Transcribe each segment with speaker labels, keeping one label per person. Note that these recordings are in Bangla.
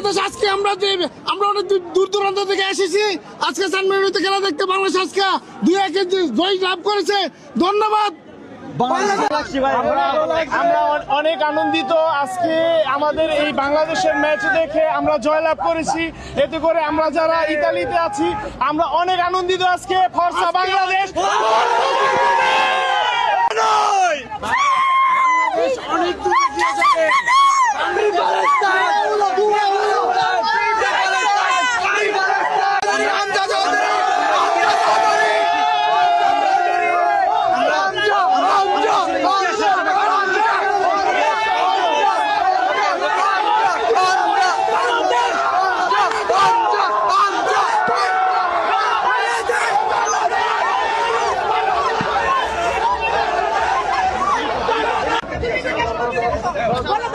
Speaker 1: বাংলাদেশ আজকে আমরা অনেক দূর দূরান্ত থেকে এসেছি আজকে সান মেরিনোতে খেলা দেখতে। বাংলাদেশ আজকে 2-1 জয় লাভ করেছে। ধন্যবাদ।
Speaker 2: আমরা অনেক আনন্দিত আজকে আমাদের এই বাংলাদেশের ম্যাচ দেখে আমরা জয়লাভ করেছি। এতে করে আমরা যারা ইতালিতে আছি আমরা অনেক আনন্দিত আজকে। ফর্সা বাংলাদেশ।
Speaker 1: অনেক দূর এগিয়ে যাবে।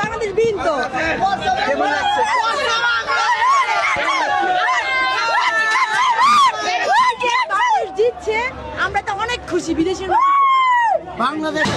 Speaker 3: বাংলাদেশ বিন্দু জিতছে, আমরা তো অনেক খুশি। বিদেশের
Speaker 1: বাংলাদেশ